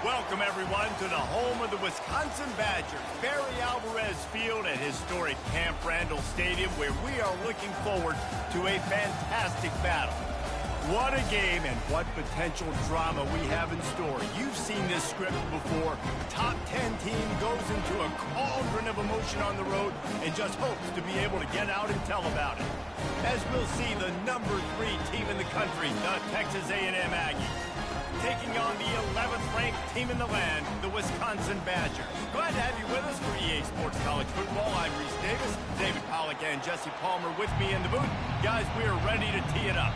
Welcome, everyone, to the home of the Wisconsin Badgers, Barry Alvarez Field at historic Camp Randall Stadium, where we are looking forward to a fantastic battle. What a game and what potential drama we have in store. You've seen this script before. Top 10 team goes into a cauldron of emotion on the road and just hopes to be able to get out and tell about it. As we'll see, the number 3 team in the country, the Texas A&M Aggies, taking on the 11th ranked team in the land, the Wisconsin Badgers. Glad to have you with us for EA Sports College Football. I'm Reese Davis, David Pollack and Jesse Palmer with me in the booth. Guys, we are ready to tee it up.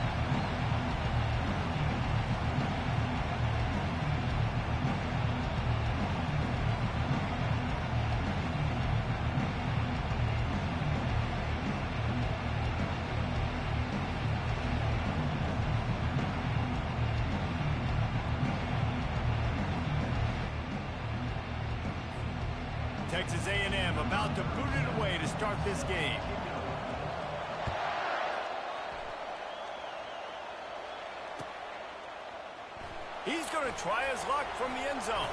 Texas A&M about to boot it away to start this game. He's going to try his luck from the end zone.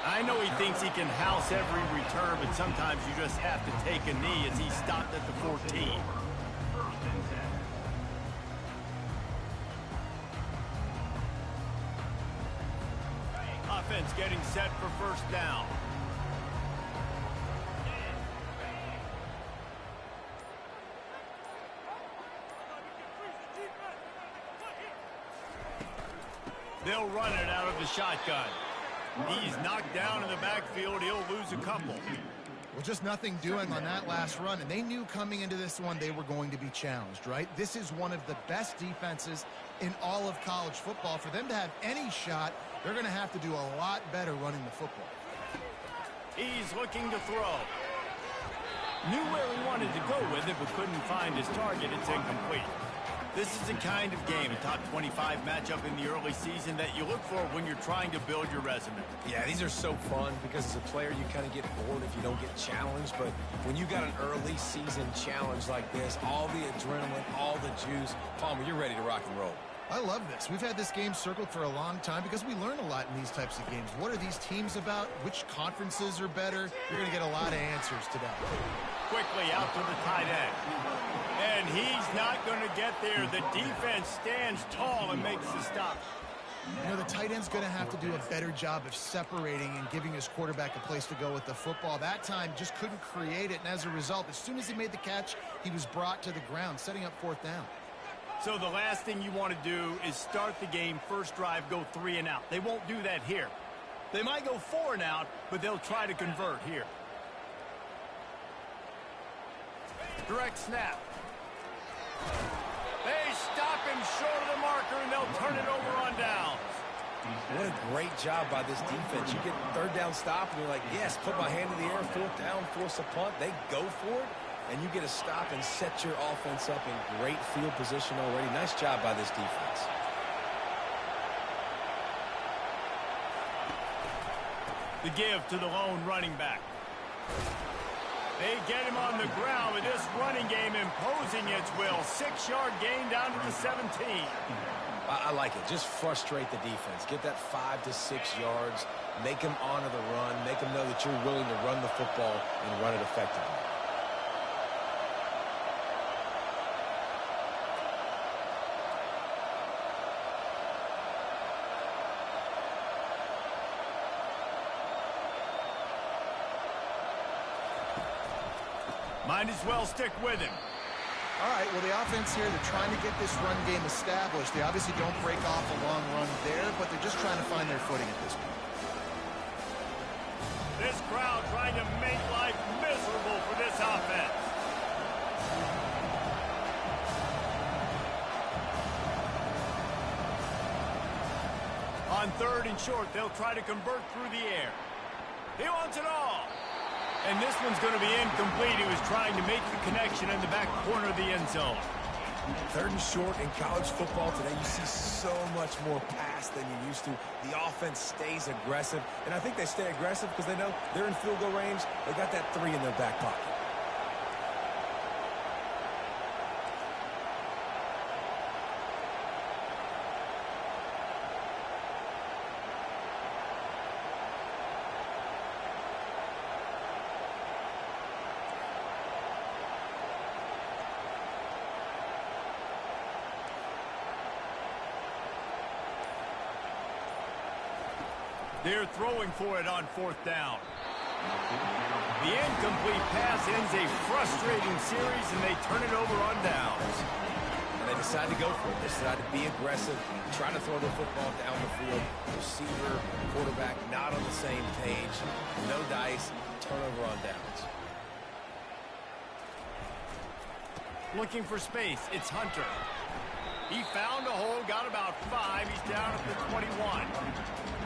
I know he thinks he can house every return, but sometimes you just have to take a knee as he stopped at the 14. Offense getting set for first down. They'll run it out of the shotgun. He's knocked down in the backfield. He'll lose a couple. Well, just nothing doing on that last run, and they knew coming into this one they were going to be challenged, right? This is one of the best defenses in all of college football. For them to have any shot, they're going to have to do a lot better running the football. He's looking to throw. Knew where he wanted to go with it, but couldn't find his target. It's incomplete. This is the kind of game, a top 25 matchup in the early season, that you look for when you're trying to build your resume. Yeah, these are so fun because as a player you kind of get bored if you don't get challenged. But when you got an early season challenge like this, all the adrenaline, all the juice, Palmer, you're ready to rock and roll. I love this. We've had this game circled for a long time because we learn a lot in these types of games. What are these teams about? Which conferences are better? You're going to get a lot of answers today. Quickly out to the tight end. And he's not going to get there. The defense stands tall and makes the stop. You know, the tight end's going to have to do a better job of separating and giving his quarterback a place to go with the football. That time just couldn't create it, and as a result, as soon as he made the catch, he was brought to the ground, setting up fourth down. So the last thing you want to do is start the game, first drive, go 3 and out. They won't do that here. They might go 4 and out, but they'll try to convert here. Direct snap. They stop him short of the marker, and they'll turn it over on downs. What a great job by this defense. You get third down stop, and you're like, yes, put my hand in the air, fourth down, force a punt. They go for it, and you get a stop and set your offense up in great field position already. Nice job by this defense. The give to the lone running back. They get him on the ground with this running game imposing its will. 6-yard gain down to the 17. I like it. Just frustrate the defense. Get that 5 to 6 yards. Make them honor the run. Make them know that you're willing to run the football and run it effectively. Might as well stick with him. All right, well, the offense here, they're trying to get this run game established. They obviously don't break off a long run there, but they're just trying to find their footing at this point. This crowd trying to make life miserable for this offense. On 3rd and short, they'll try to convert through the air. He wants it all. And this one's going to be incomplete. He was trying to make the connection in the back corner of the end zone. 3rd and short in college football today, you see so much more pass than you used to. The offense stays aggressive, and I think they stay aggressive because they know they're in field goal range. They got that 3 in their back pocket. They're throwing for it on 4th down. The incomplete pass ends a frustrating series, and they turn it over on downs. And they decide to go for it. They decide to be aggressive, try to throw the football down the field. Receiver, quarterback, not on the same page. No dice, turnover on downs. Looking for space, it's Hunter. He found a hole, got about 5. He's down at the 21.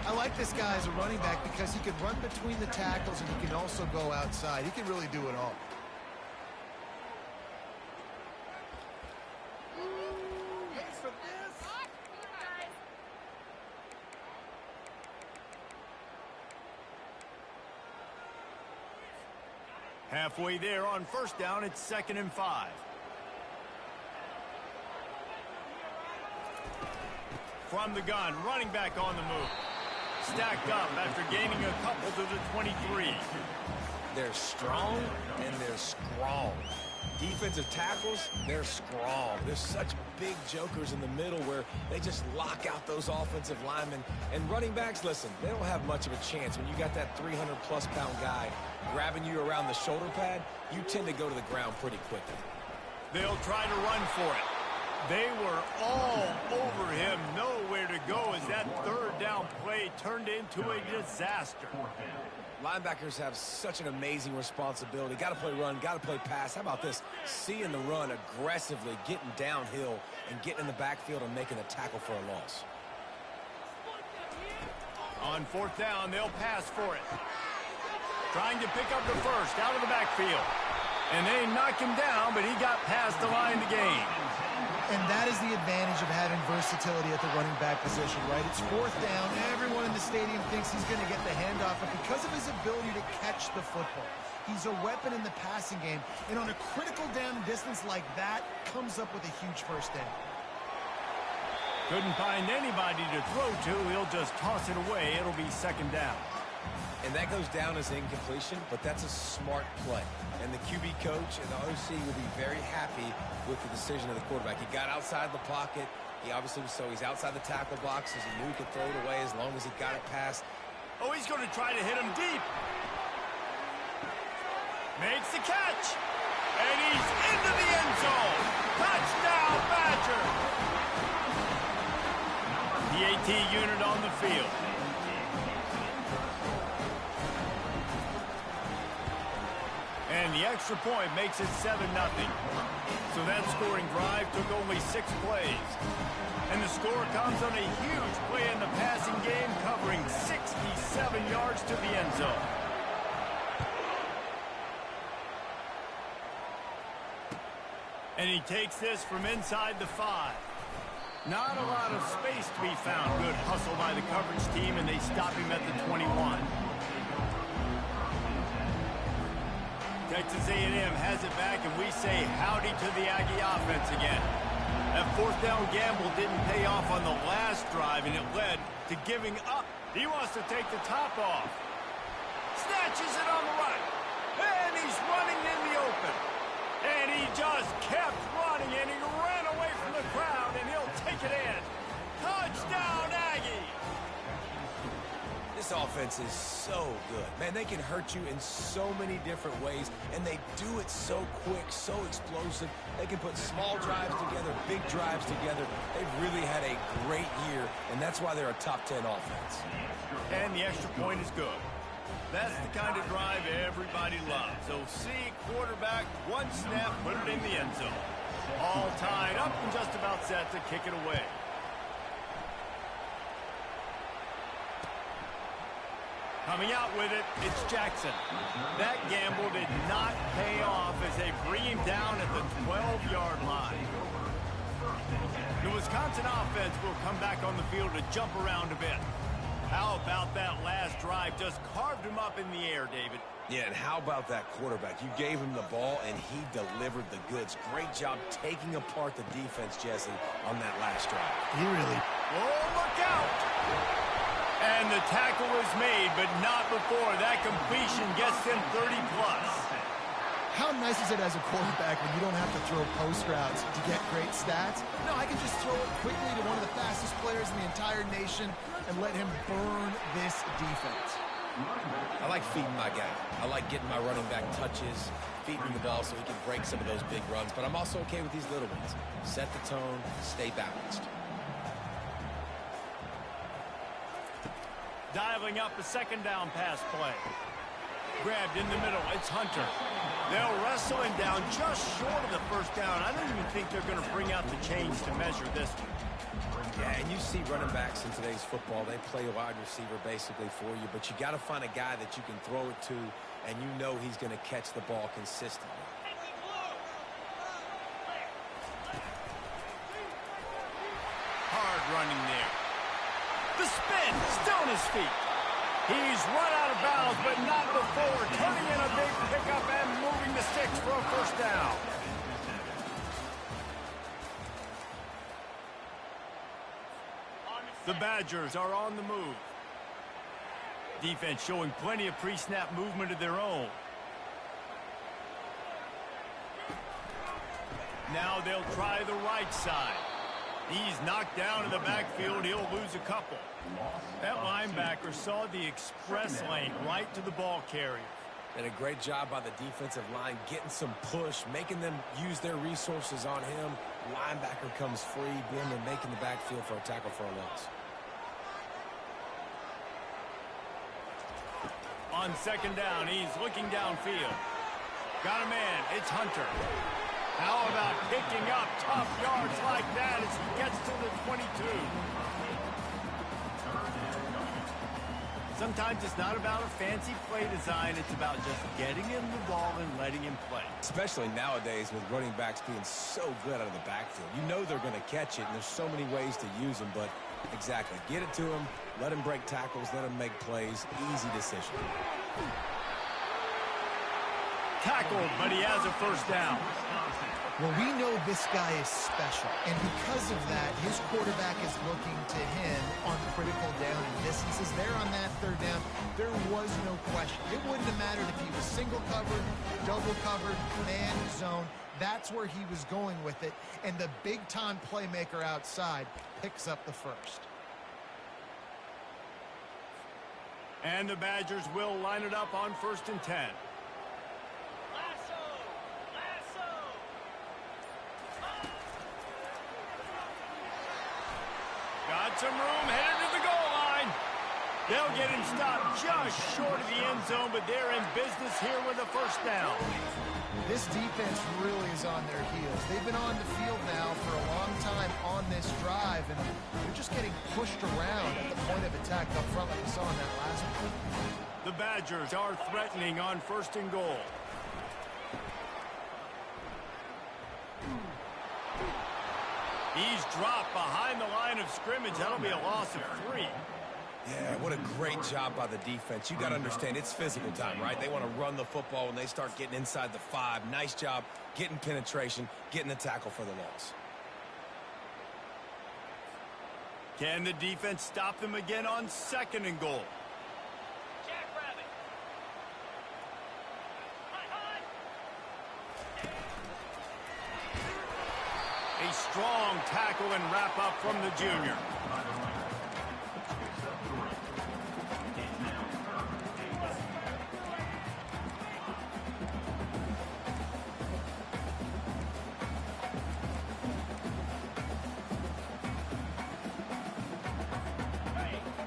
I like this guy as a running back because he can run between the tackles and he can also go outside. He can really do it all. Halfway there on 1st down, it's 2nd and 5. From the gun, running back on the move. Stacked up after gaining a couple to the 23. They're strong and they're strong. Defensive tackles, they're strong. There's such big jokers in the middle where they just lock out those offensive linemen. And running backs, listen, they don't have much of a chance. When you got that 300-plus pound guy grabbing you around the shoulder pad, you tend to go to the ground pretty quickly. They'll try to run for it. They were all over him, nowhere to go as that 3rd down play turned into a disaster. Linebackers have such an amazing responsibility. Got to play run, got to play pass. How about this? Seeing the run aggressively, getting downhill, and getting in the backfield and making a tackle for a loss. On 4th down, they'll pass for it. Trying to pick up the 1st out of the backfield. And they knock him down, but he got past the line to gain. And that is the advantage of having versatility at the running back position, right? It's 4th down. Everyone in the stadium thinks he's going to get the handoff, but because of his ability to catch the football, he's a weapon in the passing game. And on a critical down distance like that, comes up with a huge 1st down. Couldn't find anybody to throw to. He'll just toss it away. It'll be 2nd down. And that goes down as incompletion, but that's a smart play. And the QB coach and the OC will be very happy with the decision of the quarterback. He got outside the pocket. He obviously was, so he's outside the tackle box, as he knew he could throw it away as long as he got it past. Oh, he's going to try to hit him deep. Makes the catch. And he's into the end zone. Touchdown, Badger. The AT unit on the field. And the extra point makes it 7-0. So that scoring drive took only 6 plays. And the score comes on a huge play in the passing game, covering 67 yards to the end zone. And he takes this from inside the 5. Not a lot of space to be found. Good hustle by the coverage team, and they stop him at the 21. Texas A&M has it back, and we say howdy to the Aggie offense again. That 4th down gamble didn't pay off on the last drive, and it led to giving up. He wants to take the top off. Snatches it on the right. And he's running in the open. And he just kept running, and he ran away from the crowd, and he'll take it in. Touchdown, Aggie! This offense is so good. Man, they can hurt you in so many different ways, and they do it so quick, so explosive. They can put small drives together, big drives together. They've really had a great year, and that's why they're a top 10 offense. And the extra point is good. That's the kind of drive everybody loves. OC, quarterback, one snap, put it in the end zone. All tied up and just about set to kick it away. Coming out with it, it's Jackson. That gamble did not pay off as they bring him down at the 12-yard line. The Wisconsin offense will come back on the field to jump around a bit. How about that last drive? Just carved him up in the air, David. Yeah, and how about that quarterback? You gave him the ball, and he delivered the goods. Great job taking apart the defense, Jesse, on that last drive. He really... Oh, look out! And the tackle is made, but not before that completion gets him 30-plus. How nice is it as a quarterback when you don't have to throw post routes to get great stats? No, I can just throw it quickly to one of the fastest players in the entire nation and let him burn this defense. I like feeding my guy. I like getting my running back touches, feeding him the ball so he can break some of those big runs. But I'm also okay with these little ones. Set the tone, stay balanced. Dialing up a second down pass play. Grabbed in the middle. It's Hunter. They'll wrestle him down just short of the first down. I don't even think they're going to bring out the chains to measure this one. Yeah, and you see running backs in today's football, they play a wide receiver basically for you, but you got to find a guy that you can throw it to, and you know he's going to catch the ball consistently. Hard running there. The spin, still on his feet. He's run out of bounds, but not before turning in a big pickup and moving the sticks for a first down. The Badgers are on the move. Defense showing plenty of pre-snap movement of their own. Now they'll try the right side. He's knocked down in the backfield. He'll lose a couple. That linebacker saw the express lane right to the ball carrier. And a great job by the defensive line, getting some push, making them use their resources on him. Linebacker comes free, being and making the backfield for a tackle for a loss. On second down, he's looking downfield. Got a man. It's Hunter. How about picking up tough yards like that as he gets to the 22? Sometimes it's not about a fancy play design. It's about just getting him the ball and letting him play. Especially nowadays with running backs being so good out of the backfield. You know they're going to catch it, and there's so many ways to use them, but exactly. Get it to him, let him break tackles, let him make plays. Easy decision. Tackled, but he has a first down. Well, we know this guy is special, and because of that, his quarterback is looking to him on critical down and distances. There on that third down, there was no question. It wouldn't have mattered if he was single covered, double covered, man, zone. That's where he was going with it, and the big-time playmaker outside picks up the first. And the Badgers will line it up on 1st and 10. Got some room, headed to the goal line. They'll get him stopped just short of the end zone, but they're in business here with a first down. This defense really is on their heels. They've been on the field now for a long time on this drive, and they're just getting pushed around at the point of attack up front like we saw in that last one. The Badgers are threatening on 1st and goal. He's dropped behind the line of scrimmage. That'll be a loss of 3. Yeah, what a great job by the defense. You got to understand, it's physical time, right? They want to run the football when they start getting inside the 5. Nice job getting penetration, getting the tackle for the loss. Can the defense stop them again on 2nd and goal? A strong tackle and wrap up from the junior.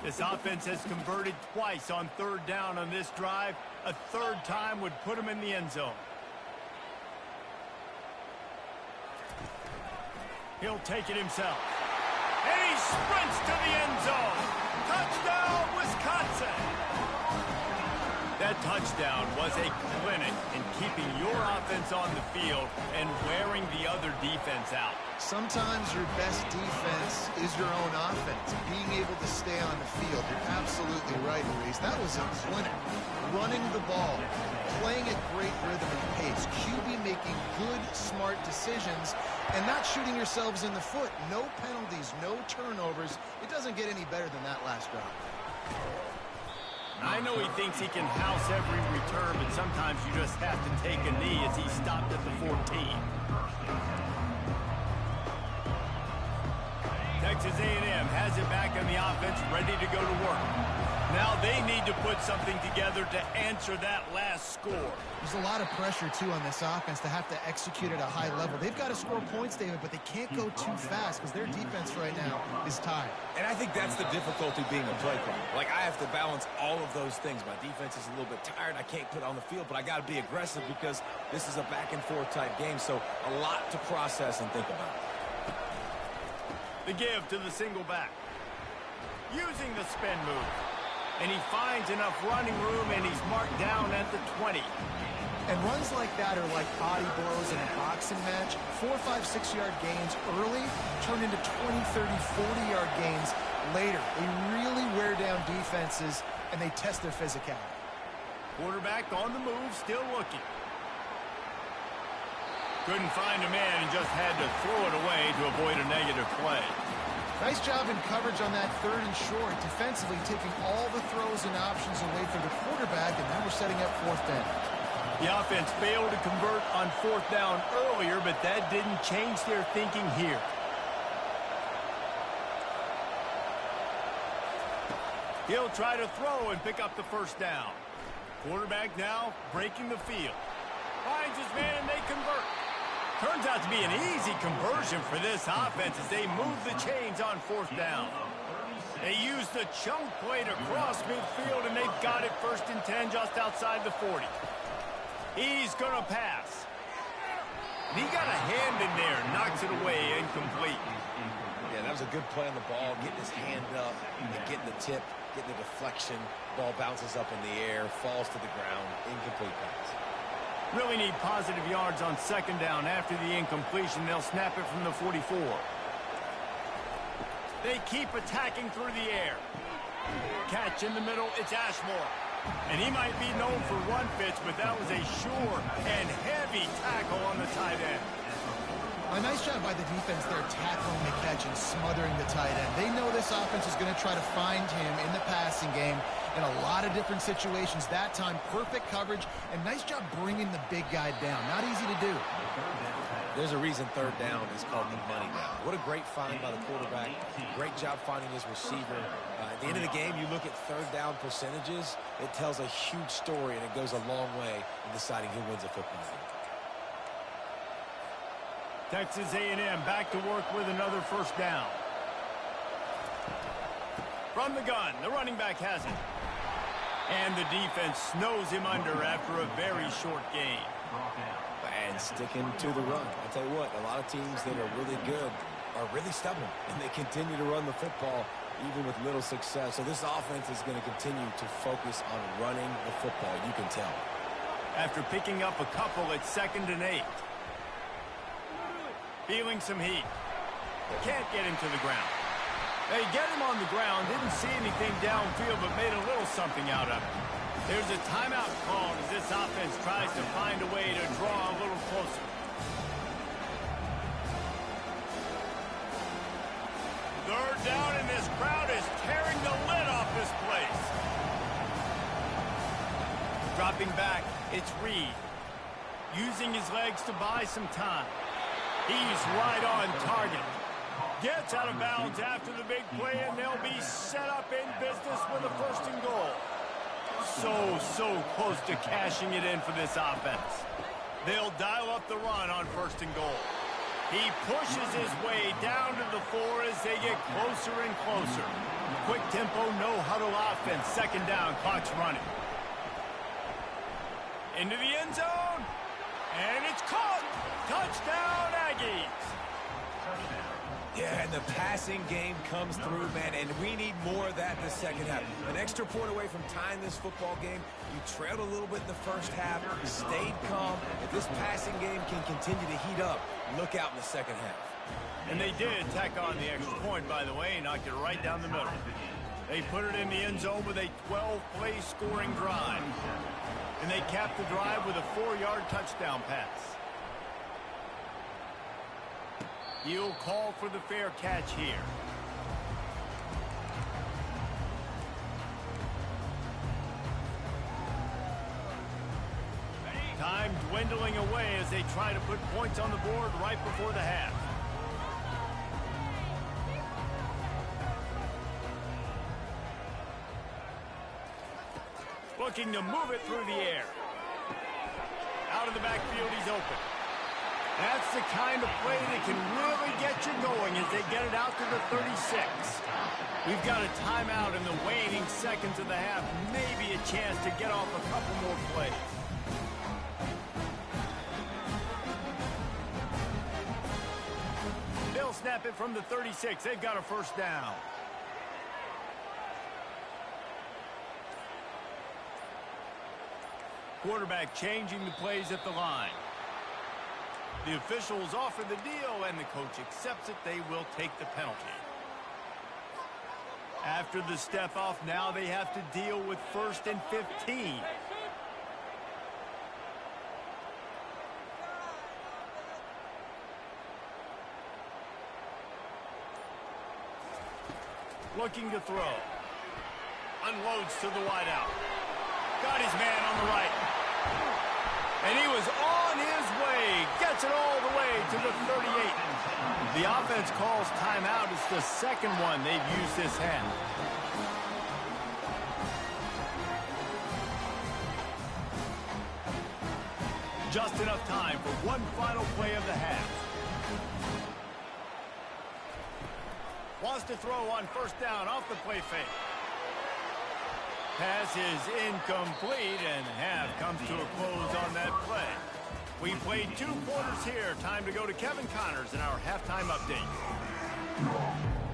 This offense has converted twice on 3rd down on this drive. A 3rd time would put them in the end zone. He'll take it himself. And he sprints to the end zone. Touchdown, Wisconsin. That touchdown was a clinic in keeping your offense on the field and wearing the other defense out. Sometimes your best defense is your own offense. Being able to stay on the field. You're absolutely right, Reese. That was a clinic. Running the ball, playing at great rhythm and pace. QB making good, smart decisions, and not shooting yourselves in the foot. No penalties, no turnovers. It doesn't get any better than that last drive. I know he thinks he can house every return, but sometimes you just have to take a knee as he stopped at the 14. Texas A&M has it back on the offense, ready to go to work. Now they need to put something together to answer that last score. There's a lot of pressure, too, on this offense to have to execute at a high level. They've got to score points, David, but they can't go too fast because their defense right now is tired. And I think that's the difficulty being a play caller. Like, I have to balance all of those things. My defense is a little bit tired. I can't put it on the field, but I got to be aggressive because this is a back-and-forth type game, so a lot to process and think about. The give to the single back. Using the spin move. And he finds enough running room, and he's marked down at the 20. And runs like that are like body blows in a boxing match. 4, 5, 6-yard gains early turn into 20, 30, 40-yard gains later. They really wear down defenses, and they test their physicality. Quarterback on the move, still looking. Couldn't find a man and just had to throw it away to avoid a negative play. Nice job in coverage on that 3rd and short, defensively taking all the throws and options away for the quarterback, and now we're setting up 4th down. The offense failed to convert on 4th down earlier, but that didn't change their thinking here. He'll try to throw and pick up the 1st down. Quarterback now breaking the field. Finds his man and they convert. Turns out to be an easy conversion for this offense as they move the chains on 4th down. They use the chunk play to cross midfield, and they've got it 1st and 10 just outside the 40. He's going to pass. And he got a hand in there, knocks it away, incomplete. Yeah, that was a good play on the ball, getting his hand up, and getting the tip, getting the deflection. Ball bounces up in the air, falls to the ground, incomplete pass. Really need positive yards on 2nd down. After the incompletion, they'll snap it from the 44. They keep attacking through the air. Catch in the middle, it's Ashmore. And he might be known for run fits, but that was a sure and heavy tackle on the tight end. A nice job by the defense there, tackling the catch and smothering the tight end. They know this offense is going to try to find him in the passing game in a lot of different situations. That time, perfect coverage, and nice job bringing the big guy down. Not easy to do. There's a reason 3rd down is called the money down. What a great find by the quarterback. Great job finding his receiver. At the end of the game, you look at 3rd down percentages. It tells a huge story, and it goes a long way in deciding who wins a football game. Texas A&M back to work with another 1st down. From the gun, the running back has it. And the defense snows him under after a very short game. And sticking to the run. I'll tell you what, a lot of teams that are really good are really stubborn, and they continue to run the football even with little success. So this offense is going to continue to focus on running the football, you can tell. After picking up a couple at 2nd and 8. Feeling some heat. Can't get him to the ground. They get him on the ground, didn't see anything downfield, but made a little something out of it. There's a timeout called as this offense tries to find a way to draw a little closer. 3rd down, and this crowd is tearing the lid off this place. Dropping back, it's Reed. Using his legs to buy some time. He's right on target. Gets out of bounds after the big play, and they'll be set up in business with a 1st and goal. So close to cashing it in for this offense. They'll dial up the run on 1st and goal. He pushes his way down to the 4 as they get closer and closer. Quick tempo, no huddle offense. 2nd down, clock's running. Into the end zone. And it's caught. Touchdown, Aggies. Yeah, and the passing game comes through, man, and we need more of that in the 2nd half. An extra point away from tying this football game. You trailed a little bit in the 1st half, stayed calm. If this passing game can continue to heat up, look out in the 2nd half. And they did tack on the extra point, by the way, knocked it right down the middle. They put it in the end zone with a 12-play scoring drive. And they capped the drive with a 4-yard touchdown pass. He'll call for the fair catch here. Time dwindling away as they try to put points on the board right before the half. Looking to move it through the air. Out of the backfield, he's open. That's the kind of play that can really get you going as they get it out to the 36. We've got a timeout in the waning seconds of the half. Maybe a chance to get off a couple more plays. They'll snap it from the 36. They've got a first down. Quarterback changing the plays at the line. The officials offer the deal, and the coach accepts it. They will take the penalty. After the step off, now they have to deal with 1st and 15. Looking to throw. Unloads to the wideout. Got his man on the right. And he was on his way. Gets it all the way to the 38. The offense calls timeout. It's the second one they've used this half. Just enough time for one final play of the half. Wants to throw on first down off the play fake. Pass is incomplete, and half comes to a close on that play. We played 2 quarters here. Time to go to Kevin Connors in our halftime update.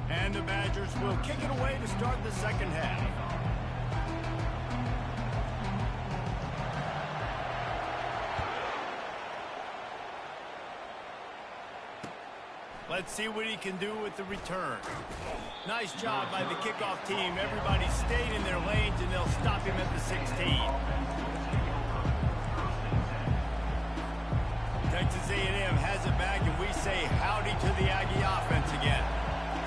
And the Badgers will kick it away to start the second half. Let's see what he can do with the return. Nice job by the kickoff team. Everybody stayed in their lanes, and they'll stop him at the 16. Texas A&M has it back, and we say howdy to the Aggie offense again.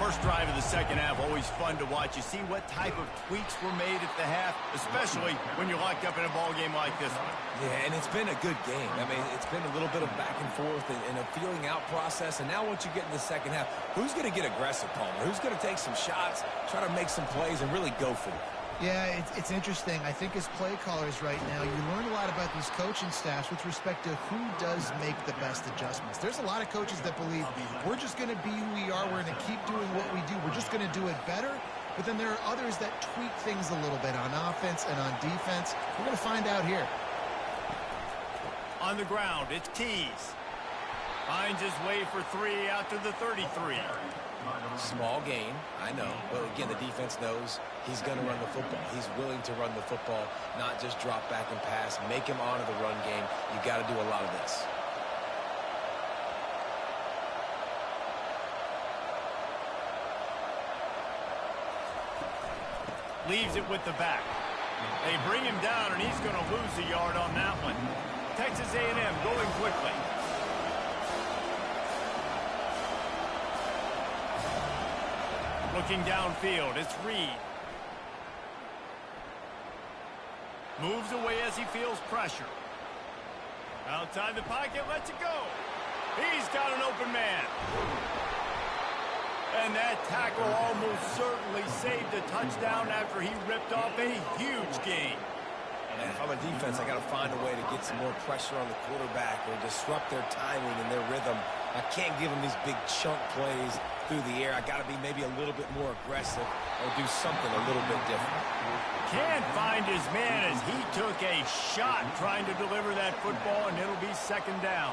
First drive of the second half, always fun to watch. You see what type of tweaks were made at the half, especially when you're locked up in a ball game like this one. Yeah, and it's been a good game. I mean, it's been a little bit of back and forth and a feeling out process. And now once you get in the second half, who's going to get aggressive, Palmer? Who's going to take some shots, try to make some plays, and really go for it? Yeah, it's interesting. I think as play callers right now, you learn a lot about these coaching staffs with respect to who does make the best adjustments. There's a lot of coaches that believe we're just going to be who we are. We're going to keep doing what we do. We're just going to do it better. But then there are others that tweak things a little bit on offense and on defense. We're going to find out here. On the ground, it's Keys. Finds his way for 3 out to the 33. Small gain, I know. But again, the defense knows he's going to run the football. He's willing to run the football, not just drop back and pass. Make him honor the run game. You got to do a lot of this. Leaves it with the back. They bring him down, and he's going to lose a yard on that one. Texas A&M going quickly. Looking downfield, it's Reed. Moves away as he feels pressure. Outside the pocket, lets it go. He's got an open man. And that tackle almost certainly saved a touchdown after he ripped off a huge gain. And if I'm a defense, I got to find a way to get some more pressure on the quarterback or disrupt their timing and their rhythm. I can't give them these big chunk plays through the air. I got to be maybe a little bit more aggressive or do something a little bit different. Can't find his man as he took a shot trying to deliver that football, and it'll be second down.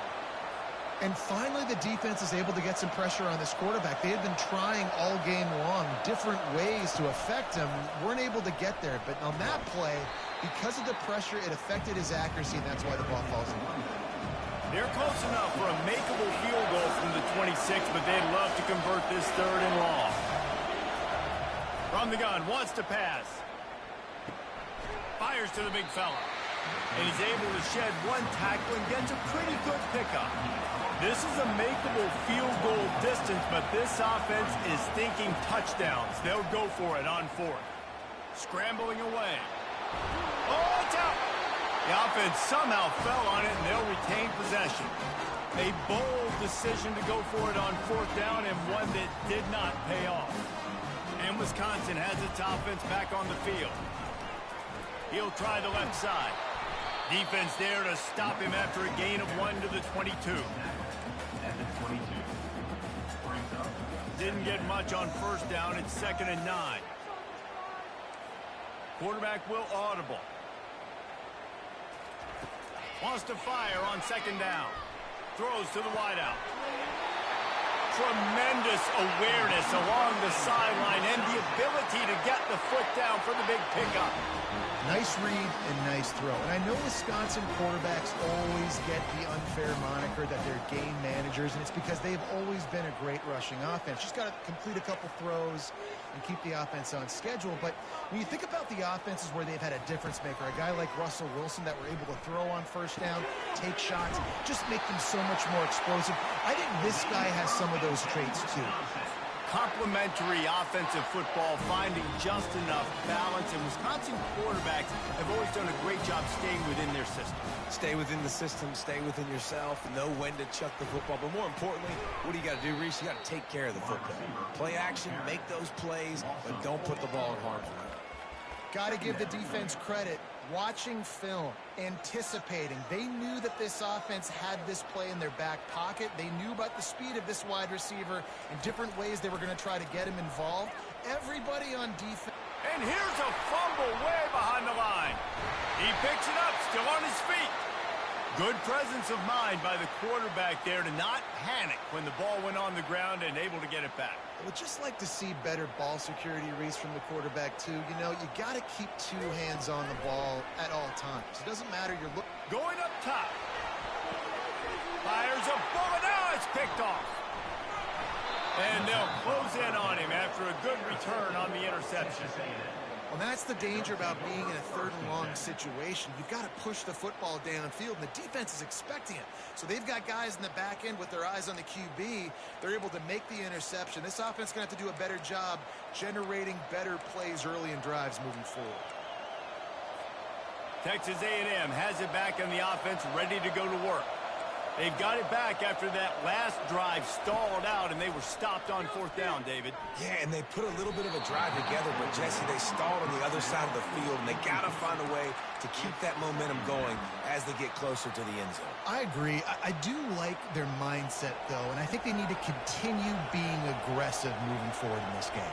And finally, the defense is able to get some pressure on this quarterback. They had been trying all game long different ways to affect him. Weren't able to get there. But on that play, because of the pressure, it affected his accuracy, and that's why the ball falls in. They're close enough for a makeable field goal from the 26, but they'd love to convert this 3rd and long. From the gun, wants to pass. Fires to the big fella. And he's able to shed one tackle and gets a pretty good pickup. This is a makeable field goal distance, but this offense is thinking touchdowns. They'll go for it on 4th. Scrambling away. Oh, it's out! The offense somehow fell on it, and they'll retain possession. A bold decision to go for it on 4th down, and one that did not pay off. And Wisconsin has its offense back on the field. He'll try the left side. Defense there to stop him after a gain of 1 to the 22. Didn't get much on first down. It's 2nd and 9. Quarterback will audible. Wants to fire on 2nd down. Throws to the wideout. Tremendous awareness along the sideline and the ability to get the foot down for the big pickup. Nice read and nice throw. And I know Wisconsin quarterbacks always get the unfair moniker that they're game managers, and it's because they've always been a great rushing offense. Just got to complete a couple throws and keep the offense on schedule. But when you think about the offenses where they've had a difference maker, a guy like Russell Wilson that were able to throw on first down, take shots, just make them so much more explosive. I think this guy has some of those traits too. Complementary offensive football, finding just enough balance, and Wisconsin quarterbacks have always done a great job staying within their system. Stay within the system, stay within yourself, know when to chuck the football. But more importantly, what do you got to do, Reese? You got to take care of the football. Play action, make those plays, but don't put the ball in harm's way. Got to give the defense credit. Watching film, anticipating. They knew that this offense had this play in their back pocket. They knew about the speed of this wide receiver and different ways they were going to try to get him involved. Everybody on defense. And here's a fumble way behind the line. He picks it up, still on his feet. Good presence of mind by the quarterback there to not panic when the ball went on the ground and able to get it back. I would just like to see better ball security, Reese, from the quarterback, too. You know, you got to keep 2 hands on the ball at all times. It doesn't matter. You're going up top. Fires a bullet. Now it's picked off. And they'll close in on him after a good return on the interception. Well, that's the danger about being in a 3rd and long situation. You've got to push the football downfield, and the defense is expecting it. So they've got guys in the back end with their eyes on the QB. They're able to make the interception. This offense is going to have to do a better job generating better plays early in drives moving forward. Texas A&M has it back on the offense, ready to go to work. They've got it back after that last drive stalled out, and they were stopped on 4th down, David. Yeah, and they put a little bit of a drive together, but, Jesse, they stalled on the other side of the field, and they got to find a way to keep that momentum going as they get closer to the end zone. I agree. I do like their mindset, though, and I think they need to continue being aggressive moving forward in this game.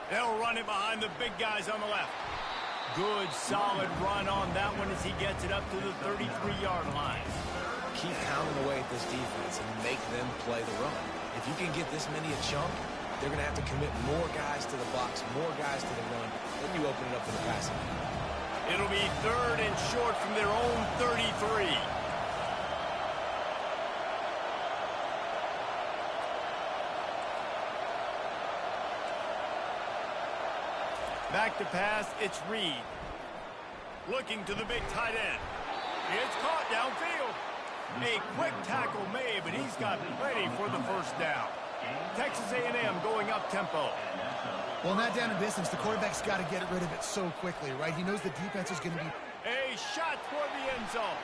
They'll run it behind the big guys on the left. Good, solid run on that one as he gets it up to the 33-yard line. Keep pounding away at this defense and make them play the run. If you can get this many a chunk, they're going to have to commit more guys to the box, more guys to the run. Then you open it up for the passing. It'll be 3rd and short from their own 33. Back to pass, it's Reed. Looking to the big tight end. It's caught downfield. A quick tackle made, but he's got plenty for the first down. Texas A&M going up tempo. Well, not down in distance. The quarterback's got to get rid of it so quickly, right? He knows the defense is going to be... A shot toward the end zone.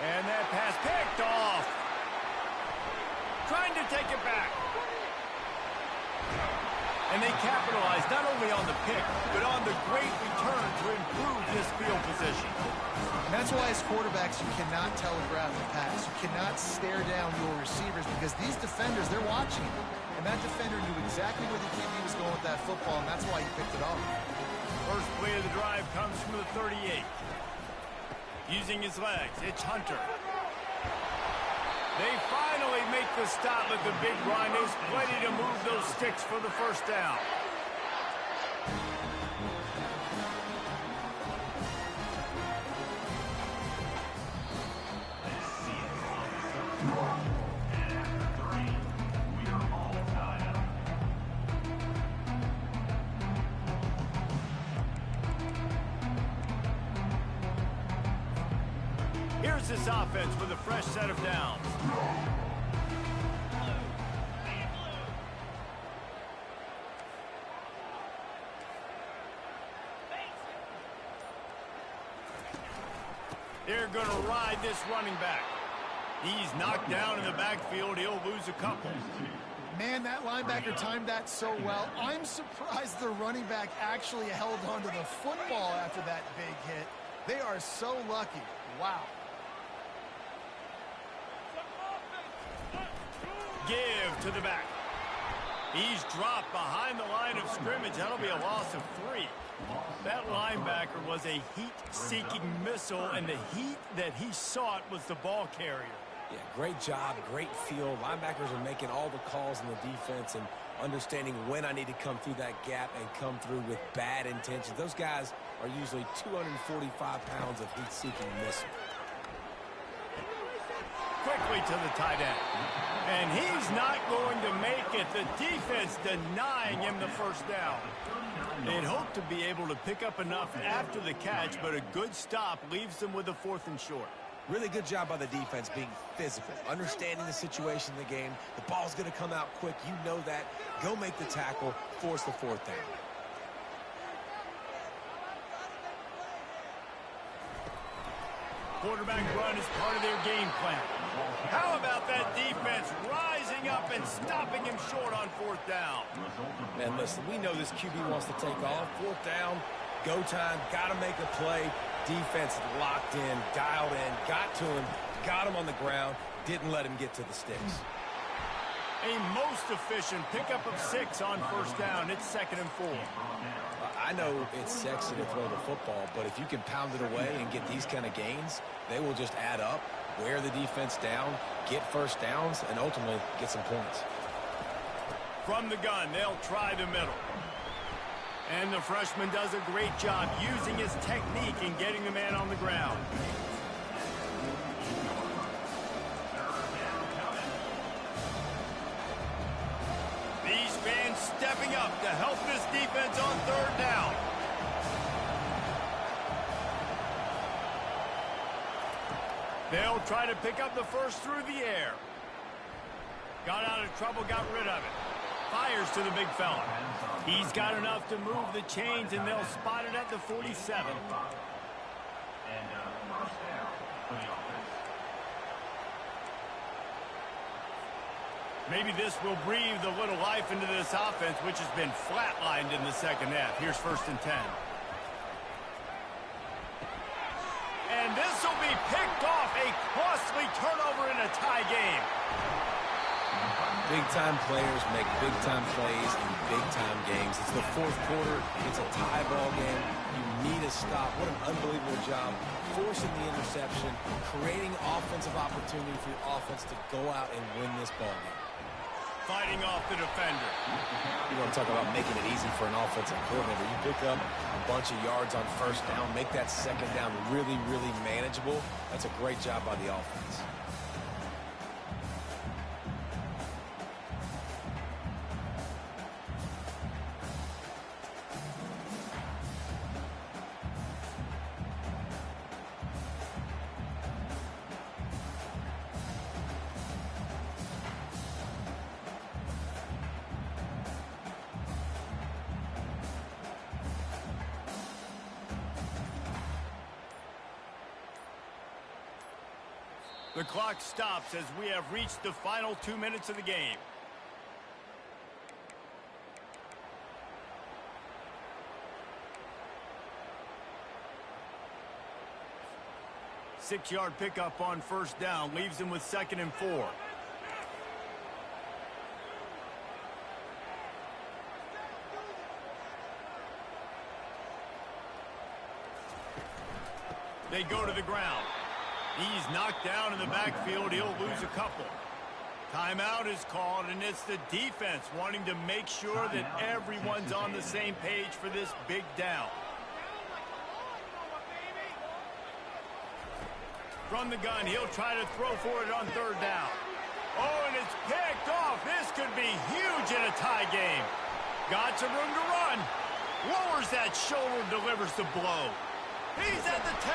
And that pass picked off. Trying to take it back. And they capitalized not only on the pick, but on the great return to improve this field position. And that's why as quarterbacks, you cannot telegraph the pass. You cannot stare down your receivers because these defenders, they're watching you. And that defender knew exactly where the QB was going with that football, and that's why he picked it off. First play of the drive comes from the 38. Using his legs, it's Hunter. They finally make the stop at the big run. There's plenty to move those sticks for the first down. Here's this offense with a fresh set of downs. They're going to ride this running back. He's knocked down in the backfield. He'll lose a couple. Man, that linebacker timed that so well. I'm surprised the running back actually held onto the football after that big hit. They are so lucky. Wow. Give to the back. He's dropped behind the line of scrimmage. That'll be a loss of 3. That linebacker was a heat-seeking missile, and the heat that he sought was the ball carrier. Yeah, great job, great feel. Linebackers are making all the calls in the defense and understanding when I need to come through that gap and come through with bad intentions. Those guys are usually 245 pounds of heat-seeking missile. Quickly to the tight end. And he's not going to make it. The defense denying him the first down. They'd hope to be able to pick up enough after the catch, but a good stop leaves them with a 4th and short. Really good job by the defense being physical, understanding the situation in the game. The ball's going to come out quick. You know that. Go make the tackle, force the 4th down. Quarterback run is part of their game plan. How about that defense rising up and stopping him short on 4th down? Man, listen, we know this QB wants to take off. 4th down, go time, got to make a play. Defense locked in, dialed in, got to him, got him on the ground, didn't let him get to the sticks. A most efficient pickup of 6 on 1st down. It's 2nd and 4. I know it's sexy to throw the football, but if you can pound it away and get these kind of gains, they will just add up, wear the defense down, get 1st downs, and ultimately get some points. From the gun, they'll try the middle. And the freshman does a great job using his technique and getting the man on the ground. These fans stepping up to help this defense on 3rd down. They'll try to pick up the 1st through the air. Got out of trouble, got rid of it. Fires to the big fella. He's got enough to move the chains, and they'll spot it at the 47. Maybe this will breathe a little life into this offense, which has been flatlined in the 2nd half. Here's 1st and 10. And this will be picked off. A costly turnover in a tie game. Big-time players make big-time plays in big-time games. It's the 4th quarter. It's a tie ball game. You need a stop. What an unbelievable job. Forcing the interception, creating offensive opportunity for your offense to go out and win this ball game. Fighting off the defender. You want to talk about making it easy for an offensive coordinator. You pick up a bunch of yards on 1st down, make that 2nd down really, really manageable. That's a great job by the offense. The clock stops as we have reached the final 2 minutes of the game. Six-yard pickup on 1st down leaves them with 2nd and 4. They go to the ground. He's knocked down in the backfield. He'll lose a couple. Timeout is called, and it's the defense wanting to make sure that everyone's on the same page for this big down. From the gun, he'll try to throw for it on 3rd down. Oh, and it's picked off. This could be huge in a tie game. Got some room to run. Lowers that shoulder, delivers the blow. He's at the 10.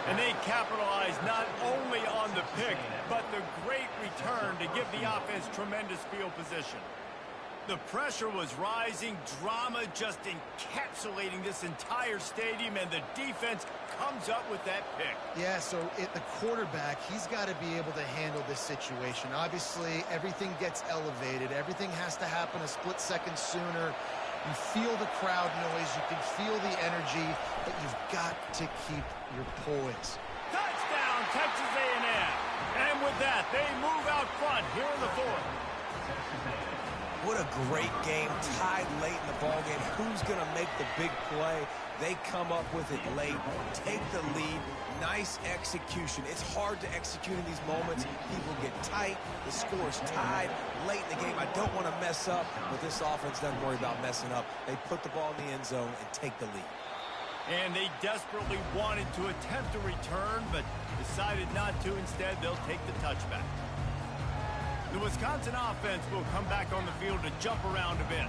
And they capitalize not only on the pick, but the great return to give the offense tremendous field position. The pressure was rising, drama just encapsulating this entire stadium, and the defense comes up with that pick. Yeah, so the quarterback, he's got to be able to handle this situation. Obviously, everything gets elevated. Everything has to happen a split second sooner. You feel the crowd noise. You can feel the energy, but you've got to keep your poise. Touchdown, Texas A&M. And with that, they move out front here in the fourth. What a great game, tied late in the ballgame. Who's going to make the big play? They come up with it late, take the lead. Nice execution. It's hard to execute in these moments. People get tight. The score's tied late in the game. I don't want to mess up, but this offense doesn't worry about messing up. They put the ball in the end zone and take the lead. And they desperately wanted to attempt a return, but decided not to. Instead, they'll take the touchback. The Wisconsin offense will come back on the field to jump around a bit.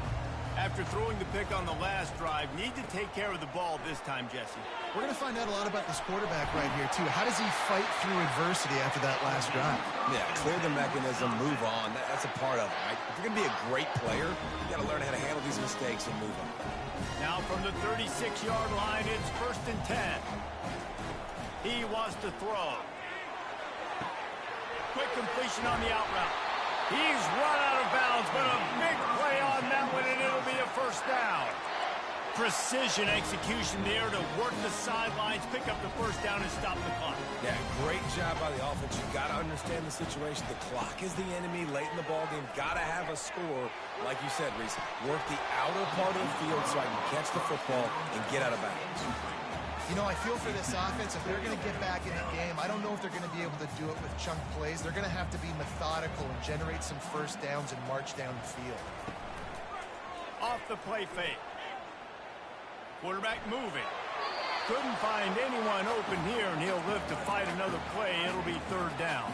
After throwing the pick on the last drive, need to take care of the ball this time, Jesse. We're going to find out a lot about this quarterback right here, too. How does he fight through adversity after that last drive? Yeah, clear the mechanism, move on. That's a part of it, right? If you're going to be a great player, you got to learn how to handle these mistakes and move on. Now from the 36-yard line, it's 1st and 10. He wants to throw. Quick completion on the out route. He's run out of bounds, but a big play on that one, and it'll be a first down. Precision execution there to work the sidelines, pick up the first down, and stop the clock. Yeah, great job by the offense. You've got to understand the situation. The clock is the enemy late in the ballgame. Got to have a score. Like you said, Reese, work the outer part of the field so I can catch the football and get out of bounds. You know, I feel for this offense, if they're going to get back in the game, I don't know if they're going to be able to do it with chunk plays. They're going to have to be methodical and generate some first downs and march down the field. Off the play fake. Quarterback moving. Couldn't find anyone open here, and he'll live to fight another play. It'll be 3rd down.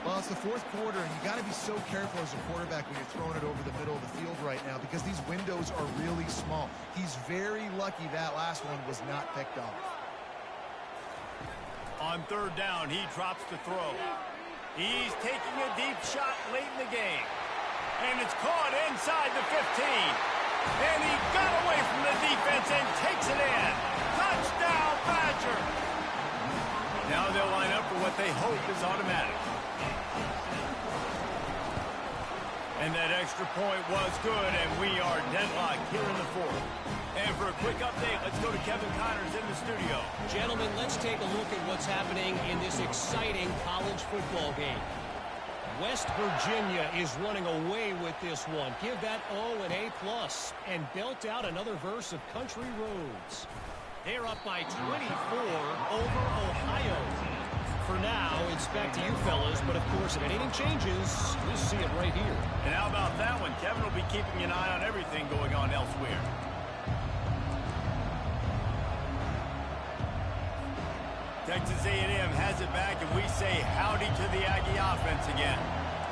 Well, it's the 4th quarter, and you got to be so careful as a quarterback when you're throwing it over the middle of the field right now because these windows are really small. He's very lucky that last one was not picked off. On 3rd down, he drops the throw. He's taking a deep shot late in the game. And it's caught inside the 15. And he got away from the defense and takes it in. Touchdown, Badger! Now they'll line up for what they hope is automatic. And that extra point was good, and we are deadlocked here in the 4th. And for a quick update, let's go to Kevin Connors in the studio. Gentlemen, let's take a look at what's happening in this exciting college football game. West Virginia is running away with this one. Give that O an A+, and belt out another verse of Country Roads. They're up by 24 over Ohio. For now, it's back to you fellas, but of course, if anything changes, we'll see it right here. And how about that one? Kevin will be keeping an eye on everything going on elsewhere. Texas A&M has it back, and we say howdy to the Aggie offense again.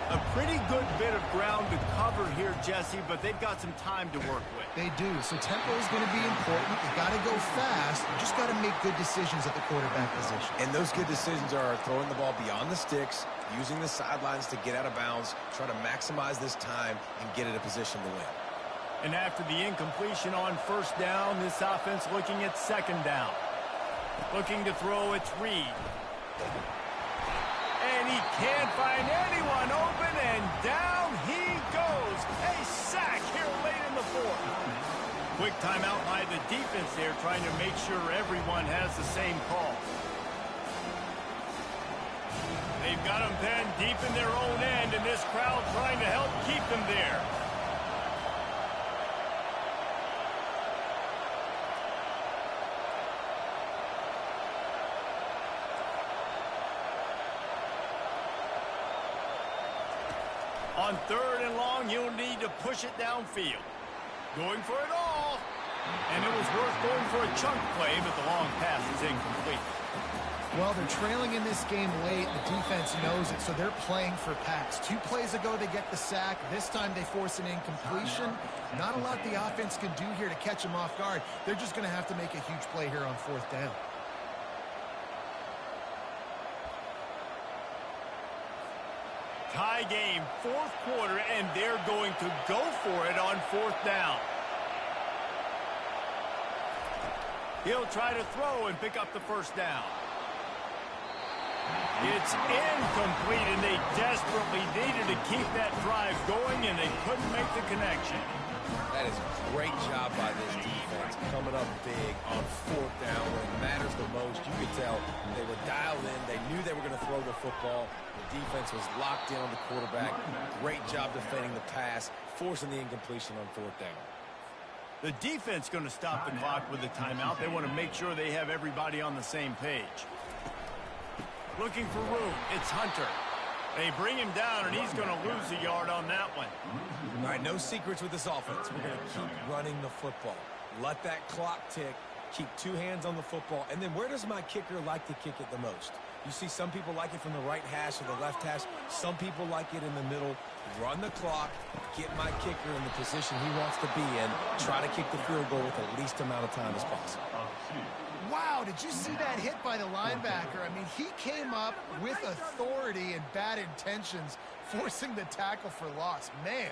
A pretty good bit of ground to cover here, Jesse, but they've got some time to work with. They do, so tempo is going to be important. You got to go fast. You just got to make good decisions at the quarterback position. And those good decisions are throwing the ball beyond the sticks, using the sidelines to get out of bounds, try to maximize this time and get in a position to win. And after the incompletion on 1st down, this offense looking at 2nd down. Looking to throw, it's Reed. And he can't find anyone open, and down he goes. A sack here late in the 4th. Quick timeout by the defense there, trying to make sure everyone has the same call. They've got them pinned deep in their own end, and this crowd trying to help keep them there. On 3rd and long, you'll need to push it downfield. Going for it all. And it was worth going for a chunk play, but the long pass is incomplete. Well, they're trailing in this game late. The defense knows it, so they're playing for pass. 2 plays ago, they get the sack. This time, they force an incompletion. Not a lot the offense can do here to catch them off guard. They're just going to have to make a huge play here on 4th down. Tie game, fourth quarter, and they're going to go for it on fourth down. He'll try to throw and pick up the first down. It's incomplete, and they desperately needed to keep that drive going, and they couldn't make the connection. That is a great job by this defense, coming up big on fourth down when it matters the most. You could tell they were dialed in. They knew they were going to throw the football. The defense was locked in on the quarterback. Great job defending the pass, forcing the incompletion on fourth down. The defense going to stop the clock with a timeout. They want to make sure they have everybody on the same page. Looking for room. It's Hunter. They bring him down, and he's going to lose a yard on that one. All right, no secrets with this offense. We're going to keep running the football. Let that clock tick. Keep two hands on the football. And then where does my kicker like to kick it the most? You see some people like it from the right hash or the left hash. Some people like it in the middle. Run the clock. Get my kicker in the position he wants to be in. Try to kick the field goal with the least amount of time as possible. Wow, did you see that hit by the linebacker? I mean, he came up with authority and bad intentions, forcing the tackle for loss. Man.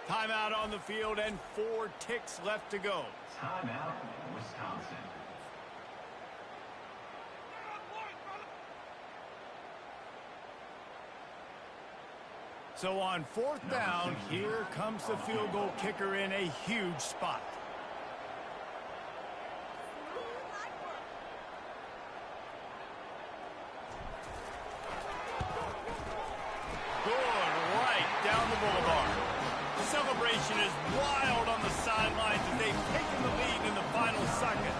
Timeout on the field and 4 ticks left to go. Timeout, Wisconsin. So on fourth down, here comes the field goal kicker in a huge spot. Good, right down the boulevard. The celebration is wild on the sidelines as they've taken the lead in the final second.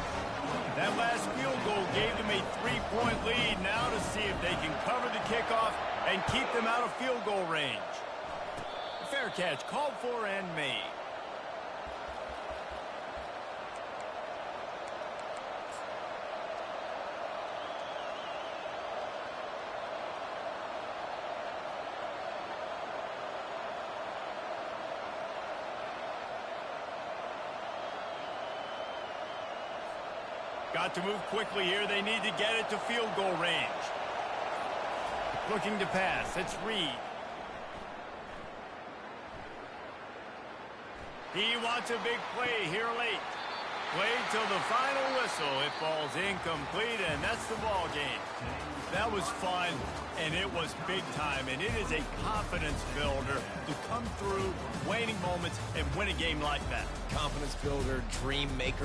That last field goal gave them a 3-point lead. Now to see if they can cover the kickoff and keep them out of field goal range. Fair catch called for and made. Got to move quickly here. They need to get it to field goal range. Looking to pass. It's Reed. He wants a big play here late. Played till the final whistle. It falls incomplete, and that's the ball game. That was fun, and it was big time, and it is a confidence builder to come through waning moments and win a game like that. Confidence builder, dream maker.